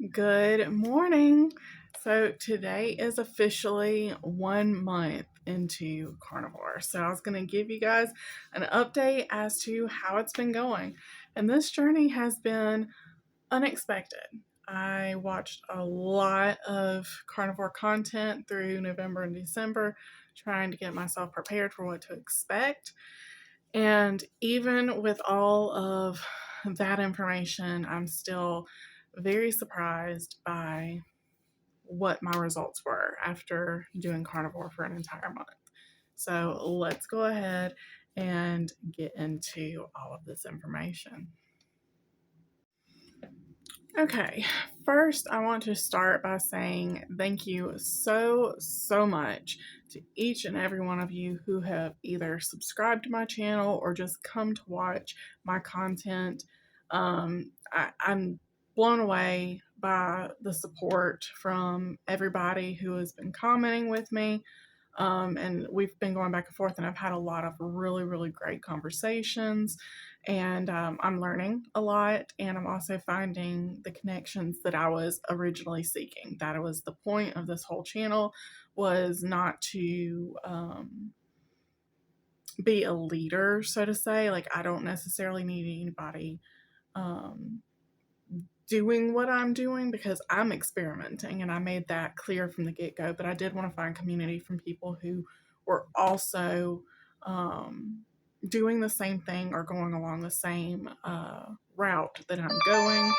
Good morning. So today is officially 1 month into Carnivore. So I was going to give you guys an update as to how it's been going. And this journey has been unexpected. I watched a lot of Carnivore content through November and December, trying to get myself prepared for what to expect. And even with all of that information, I'm still very surprised by what my results were after doing Carnivore for an entire month. So let's go ahead and get into all of this information. Okay, first I want to start by saying thank you so much to each and every one of you who have either subscribed to my channel or just come to watch my content. I'm blown away by the support from everybody who has been commenting with me. And we've been going back and forth, and I've had a lot of really great conversations. And I'm learning a lot, and I'm also finding the connections that I was originally seeking. That was the point of this whole channel, was not to be a leader, so to say. Like, I don't necessarily need anybody doing what I'm doing, because I'm experimenting, and I made that clear from the get-go. But I did want to find community from people who were also doing the same thing or going along the same route that I'm going.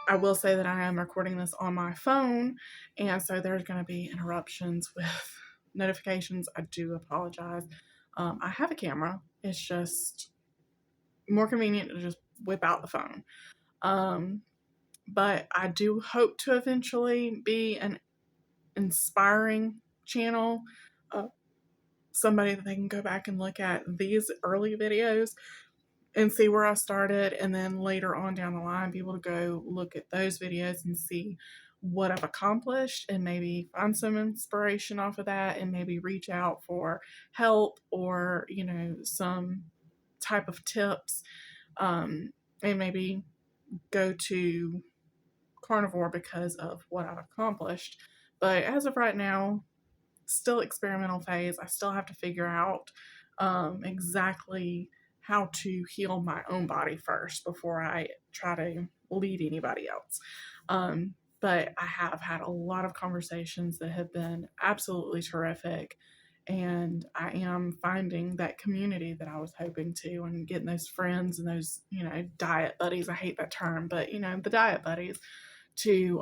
I will say that I am recording this on my phone, and so there's going to be interruptions with notifications. I do apologize. I have a camera. It's just more convenient to just whip out the phone. But I do hope to eventually be an inspiring channel, somebody that they can go back and look at these early videos and see where I started, and then later on down the line be able to go look at those videos and see what I've accomplished, and maybe find some inspiration off of that, and maybe reach out for help or some type of tips, and maybe go to Carnivore because of what I've accomplished. But as of right now, still experimental phase. I still have to figure out exactly how to heal my own body first before I try to lead anybody else. But I have had a lot of conversations that have been absolutely terrific, and I am finding that community that I was hoping to, and getting those friends and those, diet buddies. I hate that term, but the diet buddies to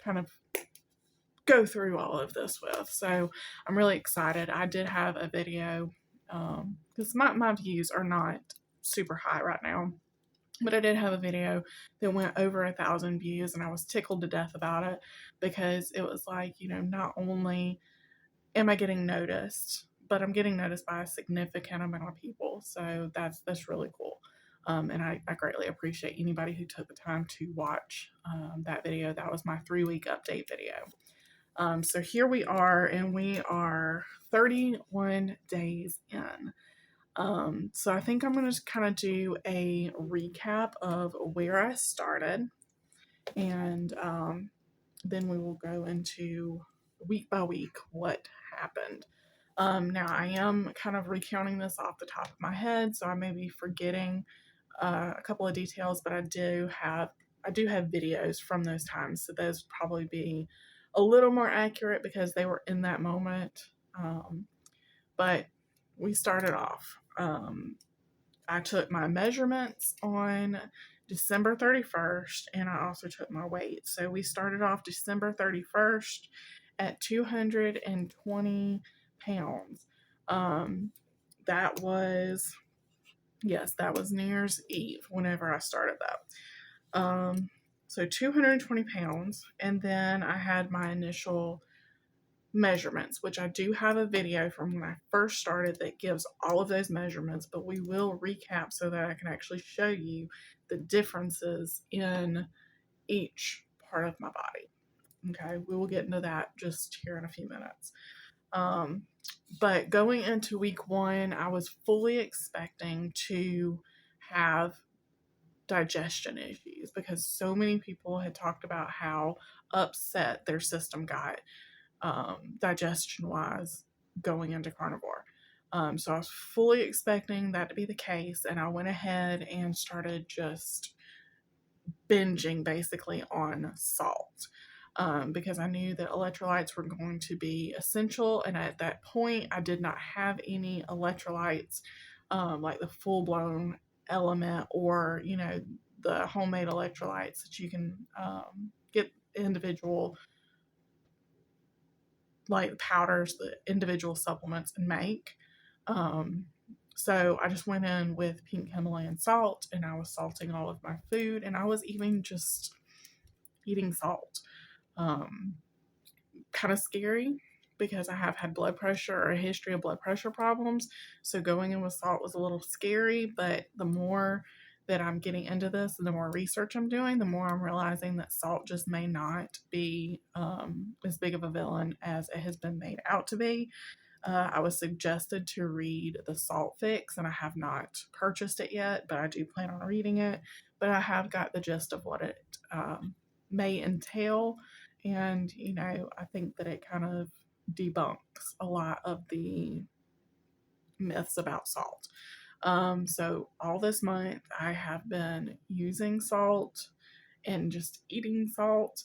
kind of go through all of this with. So I'm really excited. I did have a video, because my views are not super high right now, but I did have a video that went over 1,000 views, and I was tickled to death about it, because it was like, not only am I getting noticed, but I'm getting noticed by a significant amount of people. So that's really cool. And I greatly appreciate anybody who took the time to watch that video. That was my 3-week update video. So here we are, and we are 31 days in. So I think I'm going to kind of do a recap of where I started, and then we will go into week by week what happened. Now I am kind of recounting this off the top of my head, so I may be forgetting a couple of details, but I do have videos from those times, so those would probably be a little more accurate because they were in that moment. But we started off. I took my measurements on December 31st, and I also took my weight. So we started off December 31st at 220 pounds. That was, yes, that was New Year's Eve whenever I started that. So 220 pounds, and then I had my initial measurements, which I do have a video from when I first started that gives all of those measurements, but we will recap so that I can actually show you the differences in each part of my body. Okay, we will get into that just here in a few minutes. But going into week 1, I was fully expecting to have digestion issues, because so many people had talked about how upset their system got, digestion wise, going into carnivore. So I was fully expecting that to be the case, and I went ahead and started just binging basically on salt, because I knew that electrolytes were going to be essential. And at that point, I did not have any electrolytes, like the full blown element, or, the homemade electrolytes that you can get individual, like powders, the individual supplements, and make. Um, so I just went in with pink Himalayan salt, and I was salting all of my food, and I was even just eating salt. Um, Kind of scary, because I have had blood pressure, or a history of blood pressure problems. So going in with salt was a little scary, but the more that I'm getting into this and the more research I'm doing, the more I'm realizing that salt just may not be as big of a villain as it has been made out to be. I was suggested to read The Salt Fix, and I have not purchased it yet, but I do plan on reading it. But I have got the gist of what it may entail. And, I think that it kind of debunks a lot of the myths about salt. So all this month, I have been using salt and just eating salt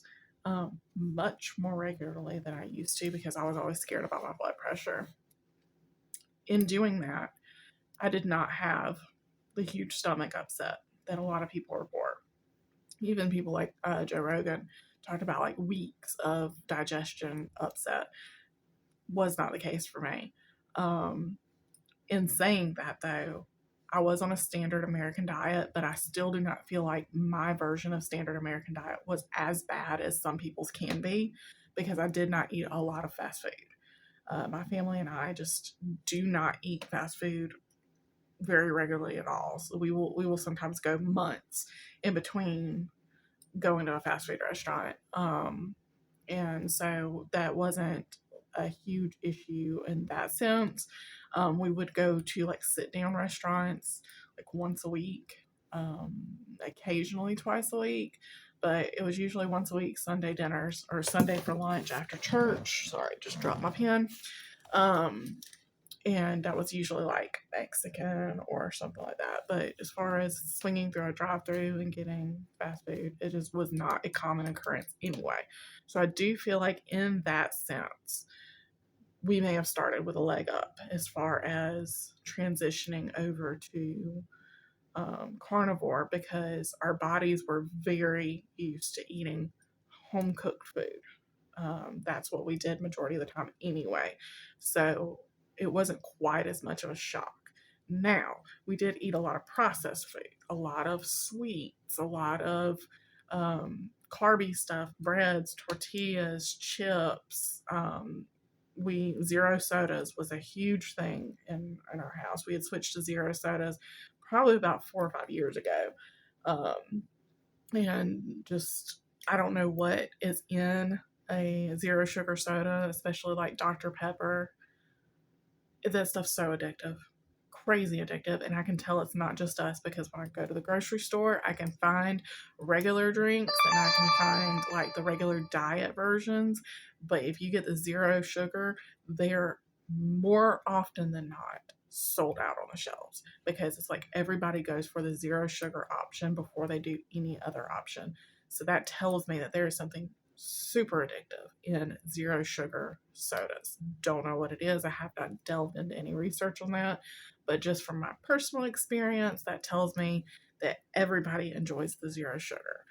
much more regularly than I used to, because I was always scared about my blood pressure. In doing that, I did not have the huge stomach upset that a lot of people report. Even people like Joe Rogan talked about like weeks of digestion upset. Was not the case for me. In saying that, though, I was on a standard American diet, but I still do not feel like my version of standard American diet was as bad as some people's can be, because I did not eat a lot of fast food. My family and I just do not eat fast food very regularly at all. So we will sometimes go months in between going to a fast food restaurant. And so that wasn't a huge issue in that sense. We would go to like sit down restaurants like once a week, occasionally twice a week, but it was usually once a week, Sunday dinners or Sunday for lunch after church. Sorry, just dropped my pen. Um, and that was usually like Mexican or something like that. But as far as swinging through a drive-through and getting fast food, it just was not a common occurrence anyway. So I do feel like in that sense, we may have started with a leg up as far as transitioning over to carnivore, because our bodies were very used to eating home cooked food. That's what we did majority of the time anyway. So it wasn't quite as much of a shock. Now, we did eat a lot of processed food, a lot of sweets, a lot of carby stuff, breads, tortillas, chips. Zero sodas was a huge thing in our house. We had switched to zero sodas probably about 4 or 5 years ago. And just, I don't know what is in a zero sugar soda, especially like Dr. Pepper. That stuff's so addictive, crazy addictive. And I can tell it's not just us, because when I go to the grocery store, I can find regular drinks and I can find like the regular diet versions. But if you get the zero sugar, they're more often than not sold out on the shelves, because it's like everybody goes for the zero sugar option before they do any other option. So that tells me that there is something super addictive in zero sugar sodas. Don't know what it is. I have not delved into any research on that, but just from my personal experience, that tells me that everybody enjoys the zero sugar.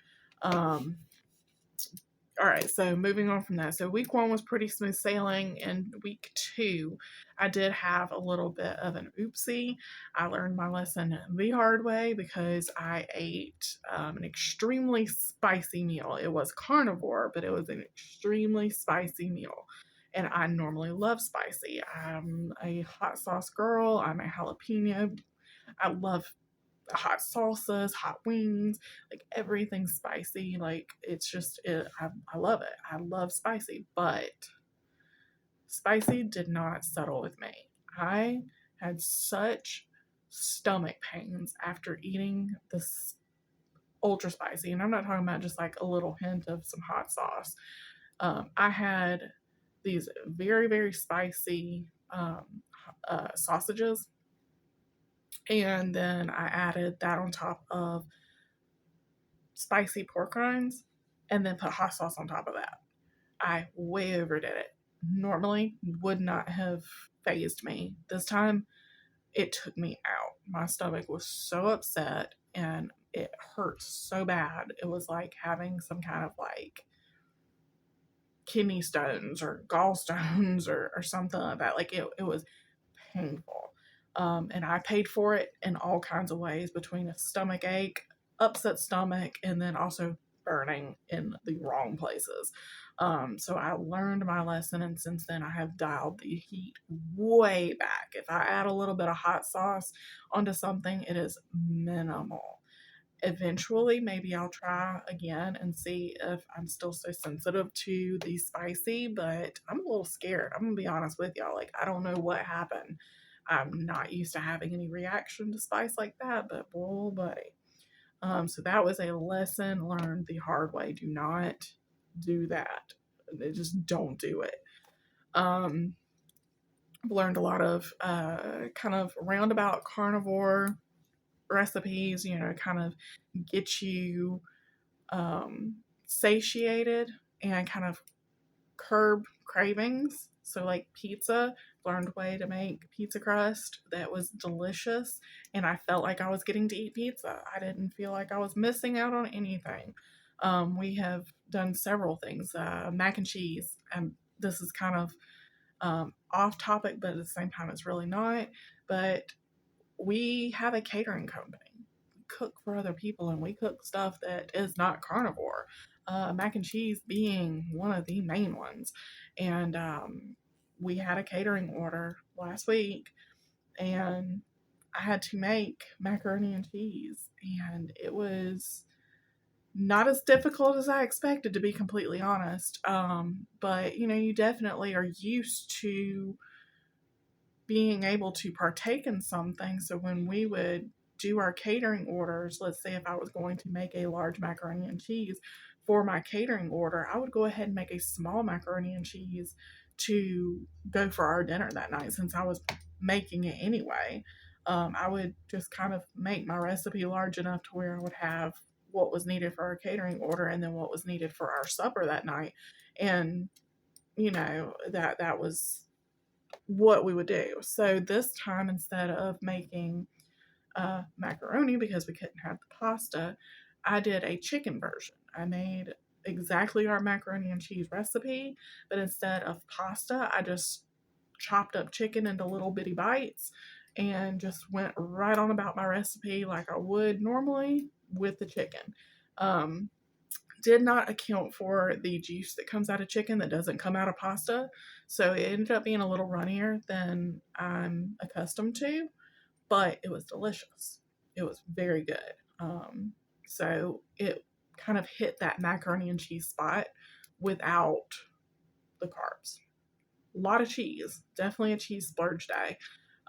All right, so moving on from that. So week 1 was pretty smooth sailing, and week 2, I did have a little bit of an oopsie. I learned my lesson the hard way, because I ate an extremely spicy meal. It was carnivore, but it was an extremely spicy meal. And I normally love spicy. I'm a hot sauce girl. I'm a jalapeno. I love hot salsas, hot wings, like everything spicy. Like it's just, I love it. I love spicy, but spicy did not settle with me. I had such stomach pains after eating this ultra spicy. And I'm not talking about just like a little hint of some hot sauce. I had these very, very spicy sausages. And then I added that on top of spicy pork rinds and then put hot sauce on top of that. I way overdid it. Normally would not have phased me. This time it took me out. My stomach was so upset and it hurt so bad. It was like having some kind of like kidney stones or gallstones or something like that. Like it was painful. And I paid for it in all kinds of ways, between a stomach ache, upset stomach, and then also burning in the wrong places. So I learned my lesson, and since then I have dialed the heat way back. If I add a little bit of hot sauce onto something, it is minimal. Eventually, maybe I'll try again and see if I'm still so sensitive to the spicy, but I'm a little scared. I'm gonna be honest with y'all. Like, I don't know what happened. I'm not used to having any reaction to spice like that, but boy, buddy. So that was a lesson learned the hard way. Do not do that. Just don't do it. Learned a lot of kind of roundabout carnivore recipes, kind of get you satiated and kind of curb cravings. So, like pizza, learned a way to make pizza crust that was delicious, and I felt like I was getting to eat pizza. I didn't feel like I was missing out on anything. We have done several things, mac and cheese, and this is kind of off topic, but at the same time, it's really not. But we have a catering company. We cook for other people, and we cook stuff that is not carnivore. Mac and cheese being one of the main ones. And we had a catering order last week, and I had to make macaroni and cheese, and it was not as difficult as I expected, to be completely honest. But you definitely are used to being able to partake in something. So when we would do our catering orders, let's say if I was going to make a large macaroni and cheese for my catering order, I would go ahead and make a small macaroni and cheese to go for our dinner that night, since I was making it anyway. I would just kind of make my recipe large enough to where I would have what was needed for our catering order and then what was needed for our supper that night. And that was what we would do. So this time, instead of making macaroni because we couldn't have the pasta, I did a chicken version. I made exactly our macaroni and cheese recipe, but instead of pasta, I just chopped up chicken into little bitty bites and just went right on about my recipe like I would normally with the chicken. Did not account for the juice that comes out of chicken that doesn't come out of pasta. So it ended up being a little runnier than I'm accustomed to, but it was delicious. It was very good. So it kind of hit that macaroni and cheese spot without the carbs. A lot of cheese, definitely a cheese splurge day.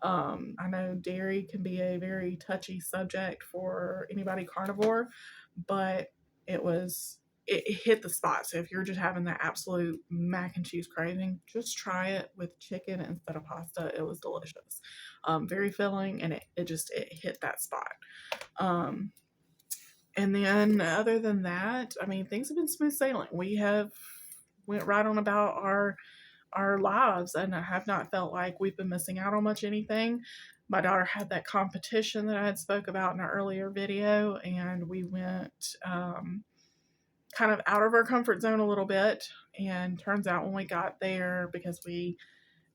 I know dairy can be a very touchy subject for anybody carnivore, but it hit the spot. So if you're just having that absolute mac and cheese craving, just try it with chicken instead of pasta. It was delicious, very filling, and it hit that spot. And then other than that, I mean, things have been smooth sailing. We have went right on about our lives, and I have not felt like we've been missing out on much anything. My daughter had that competition that I had spoke about in an earlier video, and we went kind of out of our comfort zone a little bit. And turns out when we got there, because we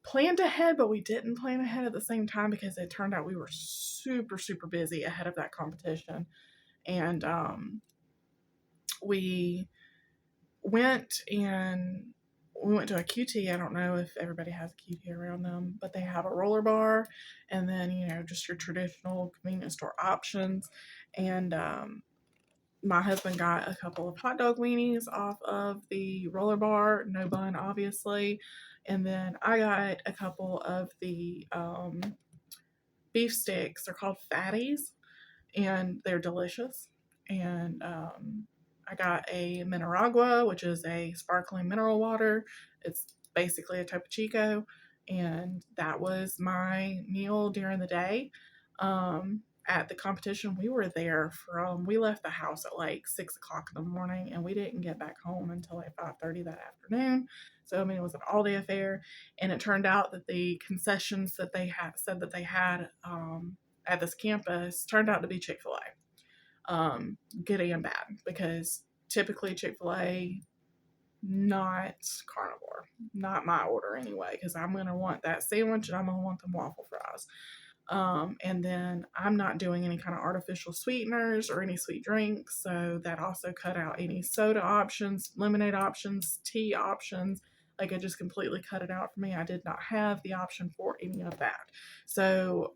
planned ahead, but we didn't plan ahead at the same time, because it turned out we were super, super busy ahead of that competition. And we went and we went to a QT. I don't know if everybody has a QT around them, but they have a roller bar and then, just your traditional convenience store options. And my husband got a couple of hot dog weenies off of the roller bar, no bun, obviously. And then I got a couple of the beef sticks. They're called fatties, and they're delicious. and I got a Mineragua, which is a sparkling mineral water. It's basically a Topo Chico, and that was my meal during the day. At the competition, we were there from, we left the house at like 6 o'clock in the morning, and we didn't get back home until like 5:30 that afternoon. So I mean, it was an all-day affair, and it turned out that the concessions that they had said that they had at this campus turned out to be Chick-fil-A, good and bad, because typically Chick-fil-A, not Carnivore, not my order anyway, because I'm gonna want that sandwich and I'm gonna want them waffle fries. And then I'm not doing any kind of artificial sweeteners or any sweet drinks, so that also cut out any soda options, lemonade options, tea options. Like, it just completely cut it out for me. I did not have the option for any of that. So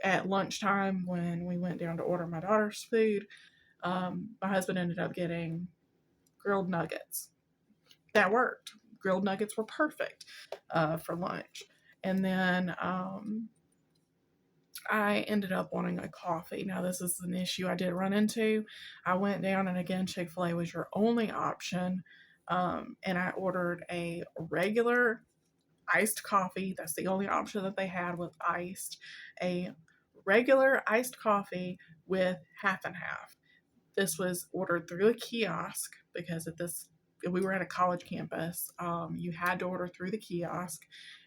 at lunchtime, when we went down to order my daughter's food, my husband ended up getting grilled nuggets. That worked. Grilled nuggets were perfect for lunch. And then I ended up wanting a coffee. Now, this is an issue I did run into. I went down, and again, Chick-fil-A was your only option. And I ordered a regular iced coffee. That's the only option that they had with iced. A regular iced coffee with half and half. This was ordered through a kiosk, because at this, we were at a college campus. You had to order through the kiosk,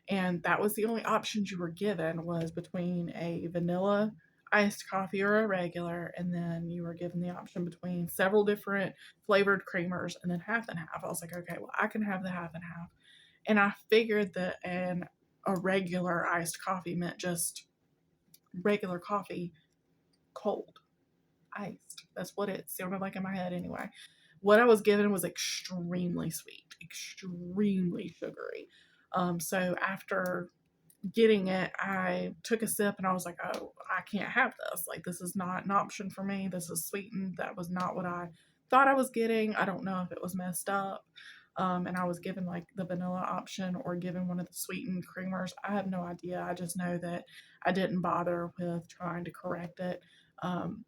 and that was the only options you were given, was between a vanilla iced coffee or a regular, and then you were given the option between several different flavored creamers, and then half and half. I was like, okay, well, I can have the half and half. And I figured that a regular iced coffee meant just regular coffee, cold, iced. That's what it sounded like in my head anyway. What I was given was extremely sweet, extremely sugary. So after getting it, I took a sip and I was like, oh, I can't have this. Like, this is not an option for me. This is sweetened. That was not what I thought I was getting. I don't know if it was messed up. And I was given like the vanilla option or given one of the sweetened creamers. I have no idea. I just know that I didn't bother with trying to correct it.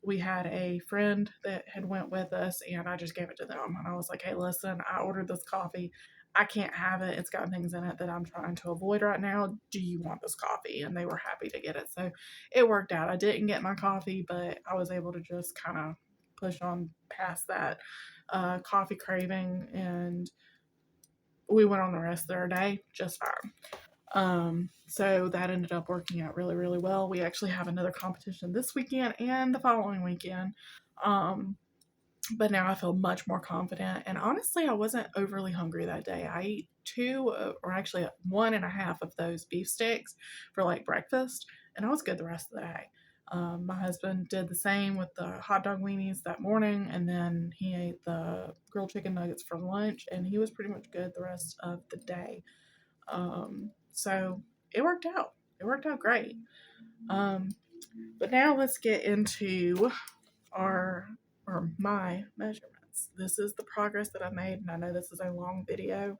We had a friend that had went with us, and I just gave it to them. And I was like, hey, listen, I ordered this coffee. I can't have it. It's got things in it that I'm trying to avoid right now. Do you want this coffee? And they were happy to get it. So it worked out. I didn't get my coffee, but I was able to just kind of push on past that coffee craving, and we went on the rest of our day just fine. So that ended up working out really, really well. We actually have another competition this weekend and the following weekend. But now I feel much more confident. And honestly, I wasn't overly hungry that day. I ate two, or actually one and a half of those beef sticks for like breakfast, and I was good the rest of the day. My husband did the same with the hot dog weenies that morning, and then he ate the grilled chicken nuggets for lunch, and he was pretty much good the rest of the day. So it worked out. It worked out great. But now let's get into our or my measurements. This is the progress that I made, and I know this is a long video,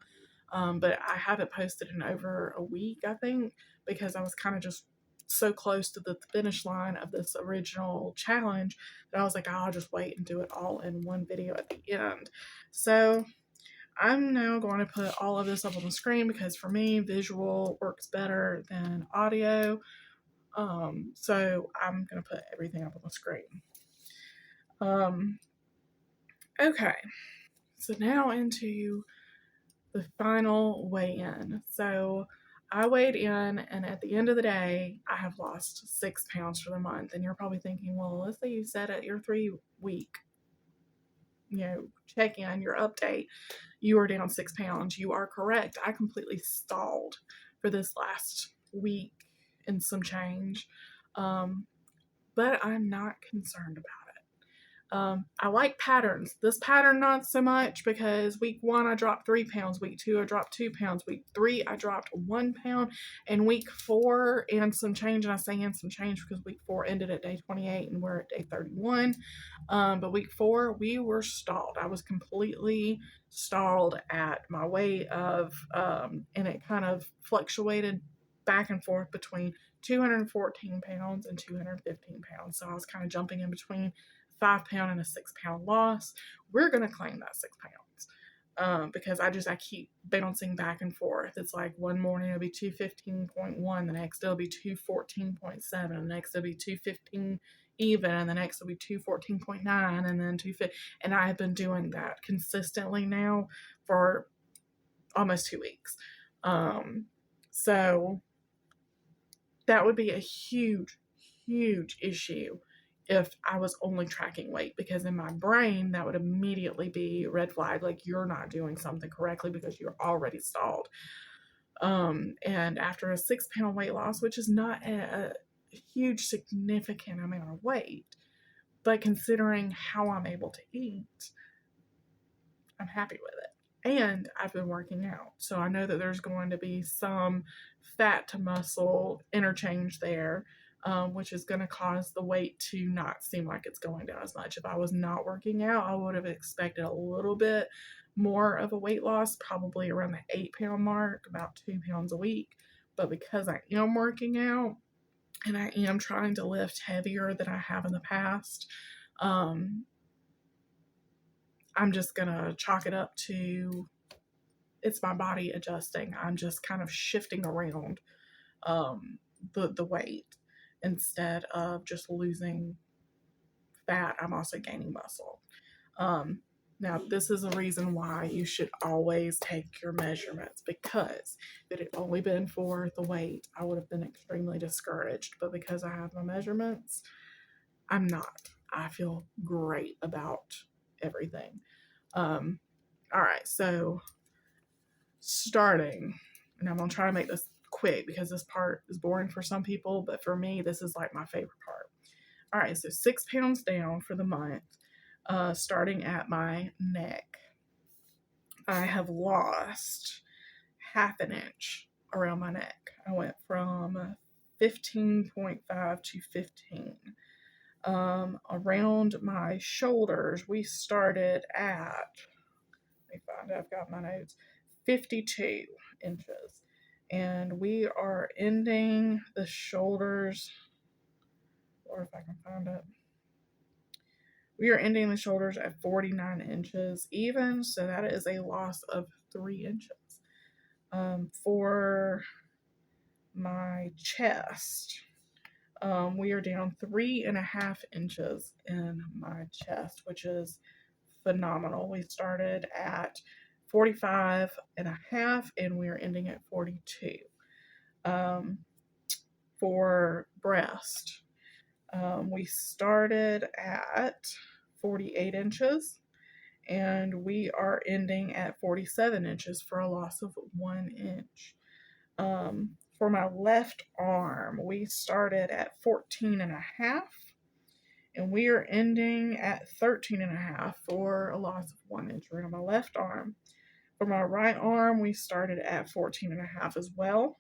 but I haven't posted in over a week, I think, because I was kind of just so close to the finish line of this original challenge that I was like, oh, I'll just wait and do it all in one video at the end. So I'm now going to put all of this up on the screen, because for me, visual works better than audio. So I'm going to put everything up on the screen. Okay, so now into the final weigh-in. So I weighed in, and at the end of the day, I have lost 6 pounds for the month. And you're probably thinking, well, let's say you said at your 3-week, check-in, your update, you are down 6 pounds. You are correct. I completely stalled for this last week and some change. But I'm not concerned about it. I like patterns. This pattern, not so much, because week 1 I dropped 3 pounds, week 2 I dropped 2 pounds, week 3 I dropped 1 pound, and week 4 and some change, and I say and some change because week 4 ended at day 28 and we're at day 31. But week 4 we were stalled. I was completely stalled at my weight of, and it kind of fluctuated back and forth between 214 pounds and 215 pounds. So I was kind of jumping in between 5-pound and a 6-pound loss. We're going to claim that 6 pounds. Because I keep bouncing back and forth. It's like one morning it'll be 215.1, the next it'll be 214.7, the next it'll be 215 even, and the next will be 214.9, and then 250. And I have been doing that consistently now for almost 2 weeks. So that would be a huge, huge issue if I was only tracking weight, because in my brain that would immediately be red flag, like you're not doing something correctly because you're already stalled. And after a 6-pound weight loss, which is not a huge significant amount of weight, but considering how I'm able to eat, I'm happy with it. And I've been working out, so I know that there's going to be some fat to muscle interchange there, which is going to cause the weight to not seem like it's going down as much. If I was not working out, I would have expected a little bit more of a weight loss, probably around the 8-pound mark, about 2 pounds a week. But because I am working out and I am trying to lift heavier than I have in the past, I'm just going to chalk it up to it's my body adjusting. I'm just kind of shifting around the weight. Instead of just losing fat, I'm also gaining muscle. Now, this is a reason why you should always take your measurements, because if it had only been for the weight, I would have been extremely discouraged. But because I have my measurements, I'm not. I feel great about everything. All right, so starting, and I'm going to try to make this quick because this part is boring for some people, but for me, this is like my favorite part. All right, so 6 pounds down for the month, starting at my neck. I have lost half an inch around my neck. I went from 15.5 to 15. Around my shoulders, we started at, let me find it, I've got my notes, 52 inches. And we are ending the shoulders, or if I can find it, we are ending the shoulders at 49 inches even, so that is a loss of 3 inches. For my chest, we are down 3.5 inches in my chest, which is phenomenal. We started at 45.5 and we are ending at 42. For breast, we started at 48 inches and we are ending at 47 inches for a loss of 1 inch. For my left arm, we started at 14.5 and we are ending at 13.5 for a loss of 1 inch right on my left arm. For my right arm, we started at 14.5 as well.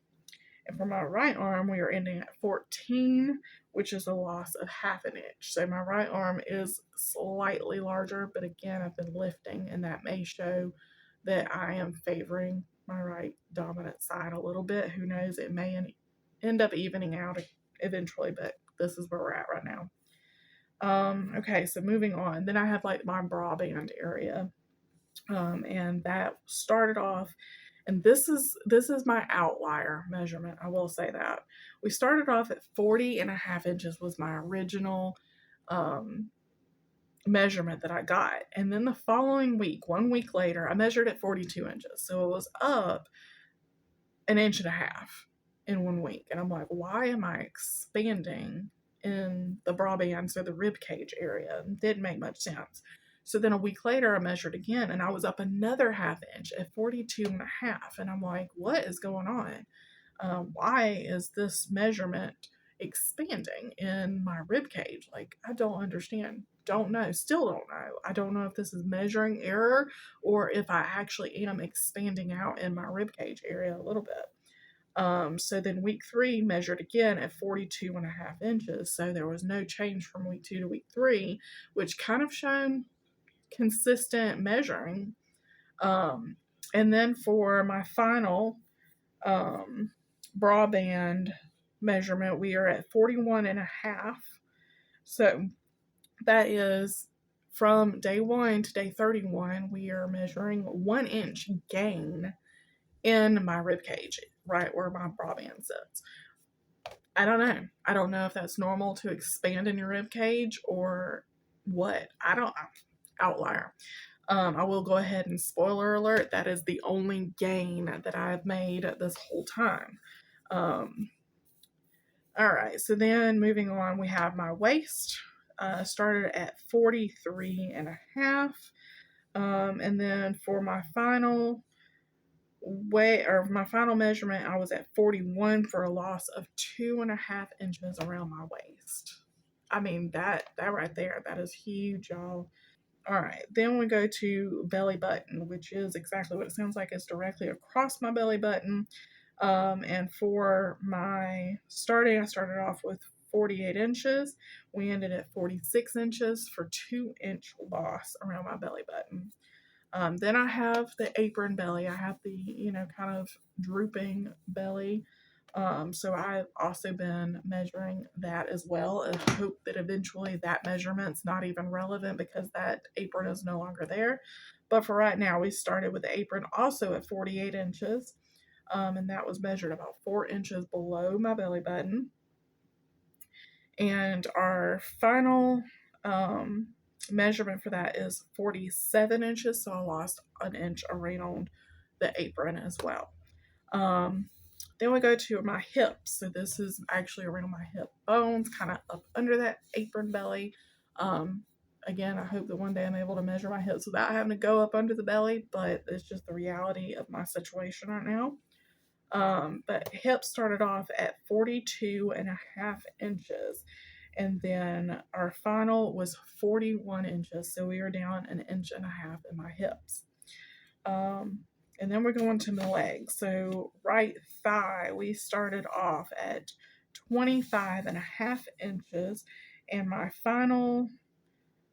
And for my right arm, we are ending at 14, which is a loss of half an inch. So my right arm is slightly larger, but again, I've been lifting, and that may show that I am favoring my right dominant side a little bit. Who knows? It may end up evening out eventually, but this is where we're at right now. Okay, so moving on. Then I have like my bra band area. And that started off, and this is my outlier measurement, I will say that. We started off at 40.5 inches was my original measurement that I got. And then the following week, 1 week later, I measured at 42 inches. So it was up 1.5 inches in 1 week. And I'm like, why am I expanding in the bra band, so the rib cage area? It didn't make much sense. So then a week later, I measured again, and I was up another half inch at 42.5. And I'm like, what is going on? Why is this measurement expanding in my rib cage? Like, I don't understand. Don't know. Still don't know. I don't know if this is measuring error or if I actually am expanding out in my rib cage area a little bit. So then week 3 measured again at 42.5 inches. So there was no change from week 2 to week 3, which kind of shown consistent measuring. And then for my final bra band measurement, we are at 41.5. So that is from day 1 to day 31, we are measuring 1 inch gain in my rib cage, right where my bra band sits. I don't know. I don't know if that's normal to expand in your rib cage or what. I don't. Outlier. I will go ahead and spoiler alert. That is the only gain that I've made this whole time. All right. So then moving on, we have my waist. Started at 43 and a half. And then for my final my final measurement, I was at 41 for a loss of 2.5 inches around my waist. I mean, that right there, that is huge, y'all. All right, then we go to belly button, which is exactly what it sounds like. It's directly across my belly button. And for my starting, I started off with 48 inches. We ended at 46 inches for 2 inch loss around my belly button. Then I have the apron belly. I have the, kind of drooping belly. So I've also been measuring that as well. I hope that eventually that measurement's not even relevant because that apron is no longer there. But for right now, we started with the apron also at 48 inches. And that was measured about 4 inches below my belly button. And our final measurement for that is 47 inches, so I lost an inch around the apron as well. Then we go to my hips. So this is actually around my hip bones, kind of up under that apron belly. Again, I hope that one day I'm able to measure my hips without having to go up under the belly, but it's just the reality of my situation right now. But hips started off at 42 and a half inches. And then our final was 41 inches. So we were down an inch and a half in my hips. And then we're going to my legs. So right thigh, we started off at 25 and a half inches. And my final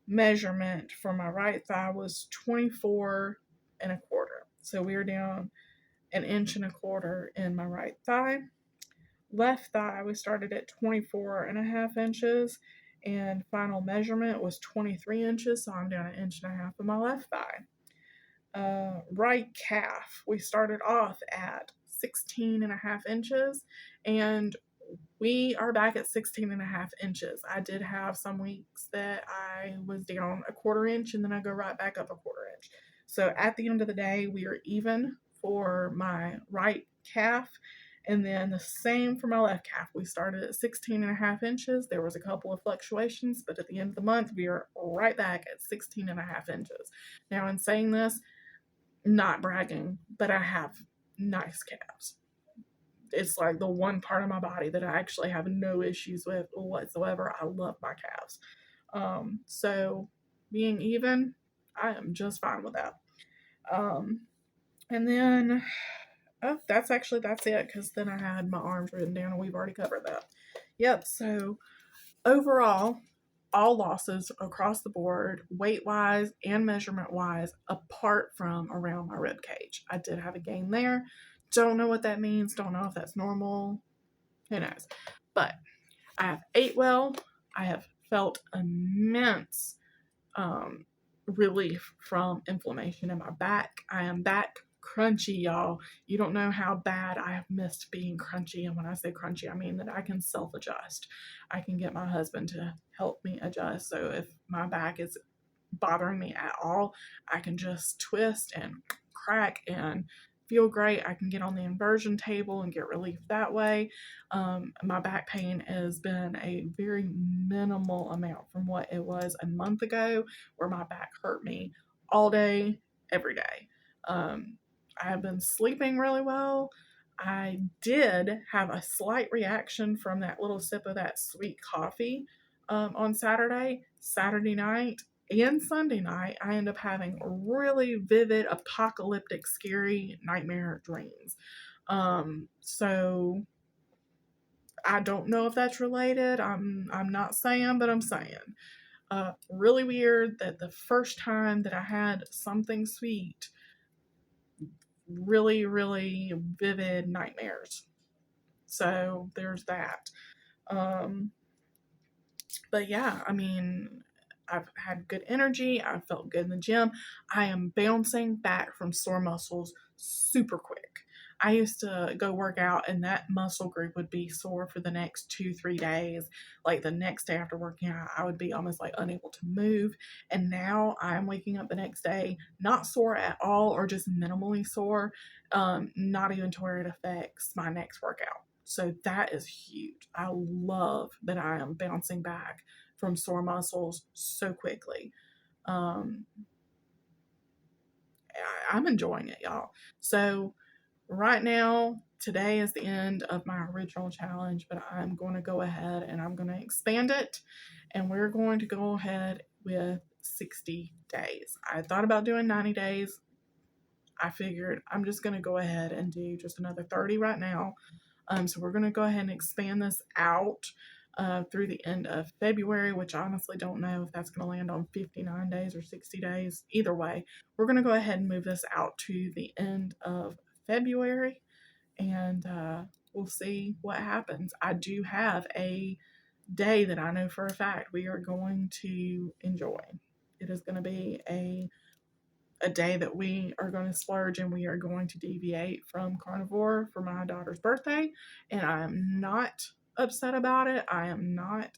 measurement for my right thigh was 24 and a quarter. So we were down an inch and a quarter in my right thigh. Left thigh, we started at 24 and a half inches, and final measurement was 23 inches, so I'm down an inch and a half in my left thigh. Right calf, we started off at 16 and a half inches, and we are back at 16 and a half inches. I did have some weeks that I was down a quarter inch, and then I go right back up a quarter inch. So at the end of the day, we are even for my right calf. And then the same for my left calf. We started at 16 and a half inches. There was a couple of fluctuations, but at the end of the month, we are right back at 16 and a half inches. Now, in saying this, not bragging, but I have nice calves. It's like the one part of my body that I actually have no issues with whatsoever. I love my calves. So being even, I am just fine with that. And then that's it, because then I had my arms written down and we've already covered that. Yep. So overall, all losses across the board, weight wise and measurement wise, apart from around my rib cage. I did have a gain there. Don't know what that means. Don't know if that's normal. Who knows? But I have ate well. I have felt immense relief from inflammation in my back. I am back crunchy, y'all. You don't know how bad I have missed being crunchy. And when I say crunchy, I mean that I can self adjust. I can get my husband to help me adjust. So if my back is bothering me at all, I can just twist and crack and feel great. I can get on the inversion table and get relief that way. My back pain has been a very minimal amount from what it was a month ago, where my back hurt me all day, every day. I have been sleeping really well. I did have a slight reaction from that little sip of that sweet coffee on Saturday night, and Sunday night. I end up having really vivid, apocalyptic, scary nightmare dreams. So I don't know if that's related. I'm not saying, but I'm saying. Really weird that the first time that I had something sweet, really, really vivid nightmares. So there's that. But yeah, I mean, I've had good energy. I felt good in the gym. I am bouncing back from sore muscles super quick. I used to go work out and that muscle group would be sore for the next 2, 3 days. Like the next day after working out, I would be almost like unable to move. And now I'm waking up the next day not sore at all or just minimally sore, not even to where it affects my next workout. So that is huge. I love that I am bouncing back from sore muscles so quickly. Um, I'm enjoying it, y'all. So right now, today is the end of my original challenge, but I'm going to go ahead and I'm going to expand it, and we're going to go ahead with 60 days. I thought about doing 90 days. I figured I'm just going to go ahead and do just another 30 right now. So we're going to go ahead and expand this out through the end of February, which I honestly don't know if that's going to land on 59 days or 60 days. Either way, we're going to go ahead and move this out to the end of February, and we'll see what happens. I do have a day that I know for a fact we are going to enjoy. It is going to be a day that we are going to splurge, and we are going to deviate from carnivore for my daughter's birthday. And I am not upset about it. I am not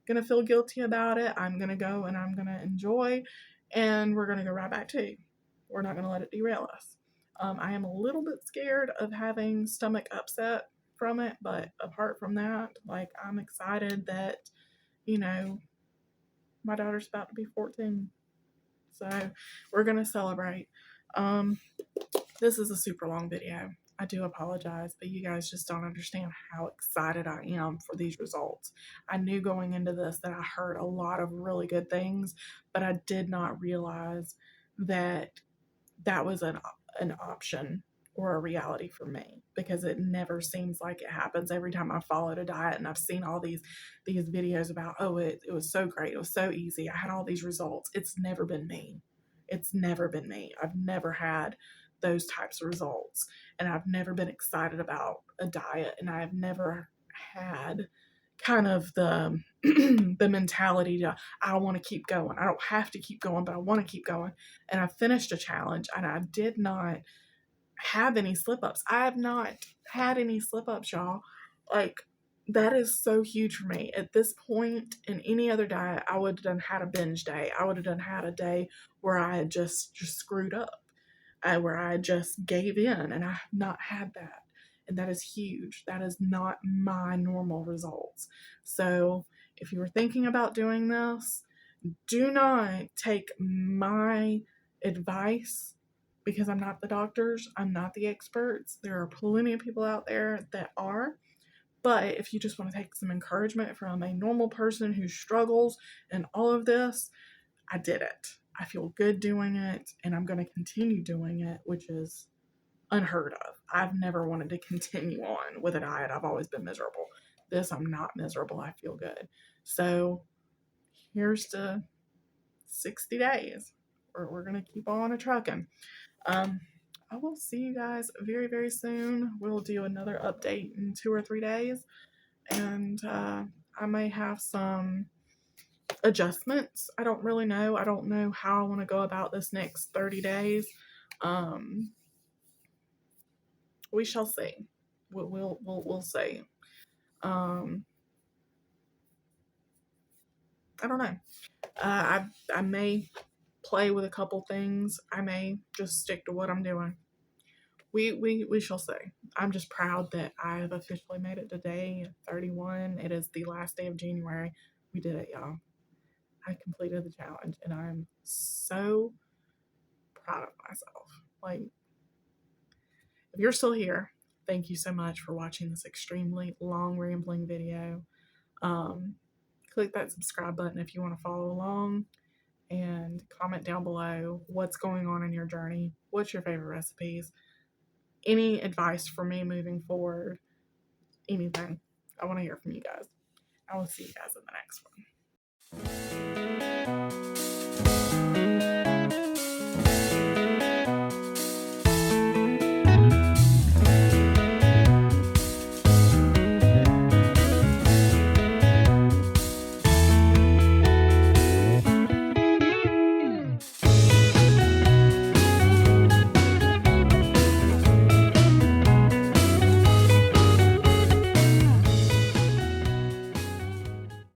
going to feel guilty about it. I'm going to go and I'm going to enjoy, and we're going to go right back to. We're not going to let it derail us. I am a little bit scared of having stomach upset from it, but apart from that, like, I'm excited that, you know, my daughter's about to be 14. So we're going to celebrate. This is a super long video. I do apologize, but you guys just don't understand how excited I am for these results. I knew going into this that I heard a lot of really good things, but I did not realize that that was an option or a reality for me, because it never seems like it happens every time I followed a diet. And I've seen all these videos about, oh, it was so great, it was so easy, I had all these results. It's never been me. It's never been me. I've never had those types of results, and I've never been excited about a diet, and I've never had kind of the the mentality to, I want to keep going. I don't have to keep going, but I want to keep going. And I finished a challenge, and I did not have any slip ups. I have not had any slip ups, y'all. Like, that is so huge for me. At this point in any other diet, I would have done had a binge day. I would have done had a day where I had just screwed up, where I just gave in, and I have not had that. And that is huge. That is not my normal results. So if you were thinking about doing this, do not take my advice, because I'm not the doctors, I'm not the experts. There are plenty of people out there that are. But if you just want to take some encouragement from a normal person who struggles in all of this, I did it. I feel good doing it, and I'm going to continue doing it, which is unheard of. I've never wanted to continue on with a diet. I've always been miserable. This, I'm not miserable. I feel good. So here's to 60 days. We're going to keep on a trucking. I will see you guys very, very soon. We'll do another update in 2 or 3 days. And I may have some adjustments. I don't really know. I don't know how I want to go about this next 30 days. We shall see. We'll see. I don't know. I may play with a couple things. I may just stick to what I'm doing. We shall see. I'm just proud that I have officially made it today, 31. It is the last day of January. We did it, y'all. I completed the challenge, and I'm so proud of myself. Like, if you're still here, thank you so much for watching this extremely long, rambling video. Click that subscribe button if you want to follow along, and comment down below what's going on in your journey. What's your favorite recipes? Any advice for me moving forward? Anything. I want to hear from you guys. I will see you guys in the next one.